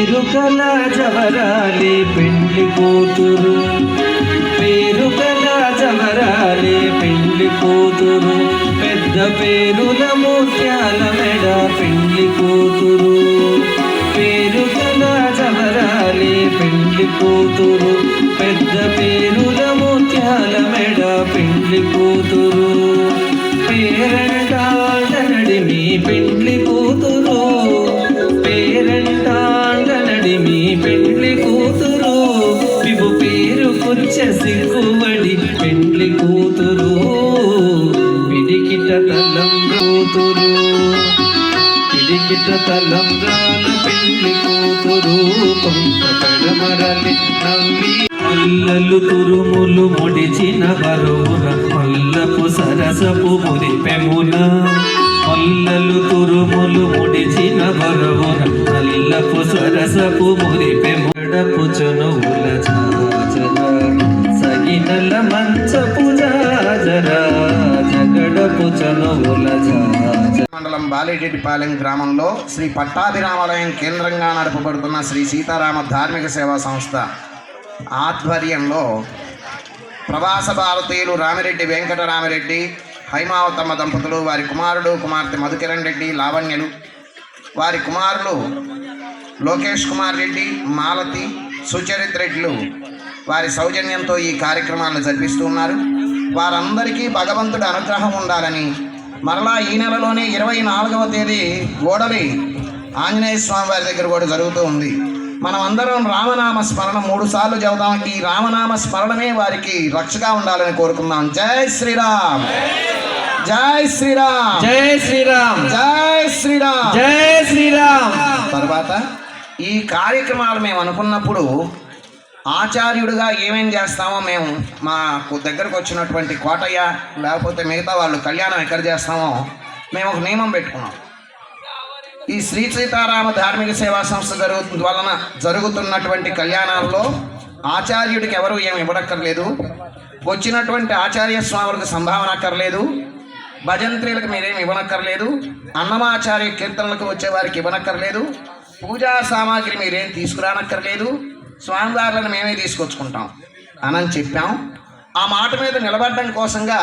పేరు కల జవరాలి పెండ్లి కూతురు, పేరు కల జవరాలి పెండ్లి కూతురు, పెద్ద పేరుల ముత్యాల మెడ పెండ్లి కూతురు. పేరు కల జవరాలి పెండ్లి కూతురు, పెద్ద పేరుల ముత్యాల మెడ పెండ్లి కూతురు. పేరంటాడనడి మీ పెండ్లి కూతురు, పేరంటాడనడి మీ పెండ్లి కూతురు, విభు పేరు కుర్చ సిగ్గుబడి పెండ్లి కూతురు. పిడికిట తలం కూతురు, పిడికిట తలం రాల పెండ్లి కూతురు. కొంత కడమరలి నవ్వి మల్లలు తురుములు ముడిచిన బరువున, మల్లపు సరసపు మురిపెమున. మల్లలు తురుములు ముడిచిన బరువున, మల్లపు సరసపు మురిపెముడపు చనువుల జాజర, సగినల మంచపు జాజర, జగడపు చనువుల జాజర. మండలం బాలిరెడ్డిపాలెం గ్రామంలో శ్రీ పట్టాభిరామాలయం కేంద్రంగా నడపబడుతున్న శ్రీ సీతారామ ధార్మిక సేవా సంస్థ ఆధ్వర్యంలో ప్రవాస భారతీయులు రామిరెడ్డి వెంకటరామిరెడ్డి, హైమావతమ్మ దంపతులు, వారి కుమారుడు కుమార్తె మధుకిరణ్ రెడ్డి, లావణ్యలు, వారి కుమారులు లోకేష్ కుమార్ రెడ్డి, మాలతి, సుచరిత్ రెడ్డిలు వారి సౌజన్యంతో ఈ కార్యక్రమాలను జరిపిస్తూ ఉన్నారు. వారందరికీ భగవంతుడి అనుగ్రహం ఉండాలని, మరలా ఈ నెలలోనే 24వ తేదీ ఓడలి ఆంజనేయ స్వామి వారి దగ్గర కూడా జరుగుతూ ఉంది. మనం అందరం రామనామ స్మరణ 3 సార్లు చదువుతాం. ఈ రామనామ స్మరణమే వారికి రక్షగా ఉండాలని కోరుకుందాం. జై శ్రీరామ్, జై శ్రీరామ్, జై శ్రీరామ్, జై శ్రీరామ్, జై శ్రీరామ్. తర్వాత ఈ కార్యక్రమాలు మేము అనుకున్నప్పుడు ఆచార్యుడిగా ఏమేం చేస్తామో మేము మా దగ్గరకు వచ్చినటువంటి కోటయ్య లేకపోతే మిగతా వాళ్ళు కళ్యాణం ఎక్కడ చేస్తామో మేము ఒక నియమం పెట్టుకున్నాం. ఈ శ్రీ సీతారామ ధార్మిక సేవా సంస్థ వలన జరుగుతున్నటువంటి కళ్యాణాల్లో ఆచార్యుడికి ఎవరు ఏమి ఇవ్వనక్కర్లేదు, వచ్చినటువంటి ఆచార్య స్వాములకు సంభావన అక్కర్లేదు, భజంత్రీలకు మీరేమి ఇవ్వనక్కర్లేదు, అన్నమాచార్య కీర్తనలకు వచ్చేవారికి ఇవ్వనక్కర్లేదు, పూజా సామాగ్రి మీరేం తీసుకురానక్కర్లేదు, స్వామివార్లను మేమే తీసుకొచ్చుకుంటాం అని చెప్పాం. ఆ మాట మీద నిలబడడం కోసంగా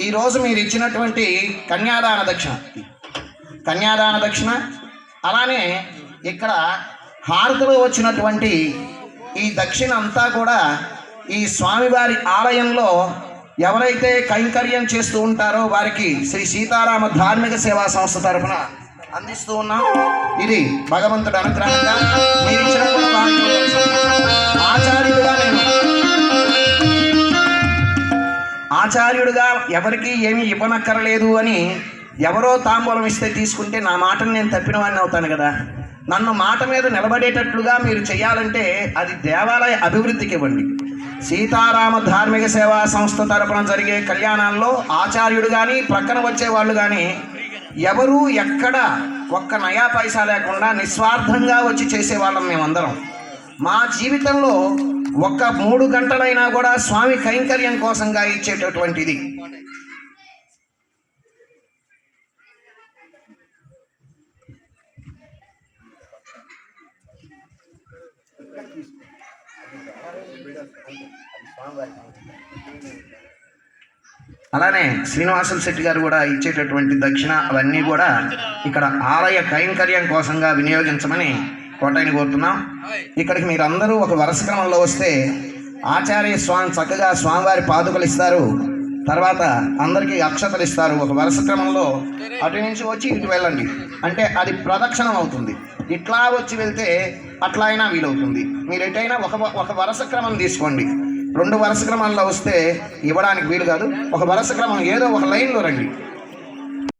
ఈరోజు మీరు ఇచ్చినటువంటి కన్యాదాన దక్షిణ, అలానే ఇక్కడ హారతిలో వచ్చినటువంటి ఈ దక్షిణ అంతా కూడా ఈ స్వామివారి ఆలయంలో ఎవరైతే కైంకర్యం చేస్తూ ఉంటారో వారికి శ్రీ సీతారామ ధార్మిక సేవా సంస్థ తరఫున అందిస్తూ ఉన్నాం. ఇది భగవంతుడి అనుగ్రహంగా మీరు ఇచ్చినటువంటి ఆచార్యుడిగా ఎవరికి ఏమీ ఇవ్వనక్కరలేదు అని ఎవరో తాంబూలం ఇస్తే తీసుకుంటే నా మాటను నేను తప్పిన వాడిని అవుతాను కదా. నన్ను మాట మీద నిలబడేటట్లుగా మీరు చేయాలంటే అది దేవాలయ అభివృద్ధికి ఇవ్వండి. సీతారామ ధార్మిక సేవా సంస్థ తరపున జరిగే కళ్యాణాల్లో ఆచార్యుడు కానీ ప్రక్కన వచ్చే వాళ్ళు కానీ ఎవరు ఎక్కడ ఒక్క నయా పైసా లేకుండా నిస్వార్థంగా వచ్చి చేసేవాళ్ళం మేమందరం. మా జీవితంలో ఒక్క 3 గంటలైనా కూడా స్వామి కైంకర్యం కోసంగా ఇచ్చేటటువంటిది. అలానే శ్రీనివాసులు శెట్టి గారు కూడా ఇచ్చేటటువంటి దక్షిణ అవన్నీ కూడా ఇక్కడ ఆలయ కైంకర్యం కోసంగా వినియోగించమని కోటయ్యని కోరుతున్నాం. ఇక్కడికి మీరందరూ ఒక వరుస క్రమంలో వస్తే ఆచార్య స్వామి చక్కగా స్వామివారి పాదుకలు ఇస్తారు, తర్వాత అందరికీ అక్షతలు ఇస్తారు. ఒక వరుస క్రమంలో అటు నుంచి వచ్చి ఇటు వెళ్ళండి అంటే అది ప్రదక్షిణం అవుతుంది. ఇట్లా వచ్చి వెళ్తే అట్లా అయినా వీలవుతుంది. మీరు ఎటైనా ఒక వరుస క్రమం తీసుకోండి. 2 వరుస క్రమాల్లో వస్తే ఇవ్వడానికి వీలు కాదు. ఒక వరుస క్రమం ఏదో ఒక లైన్లో రండి.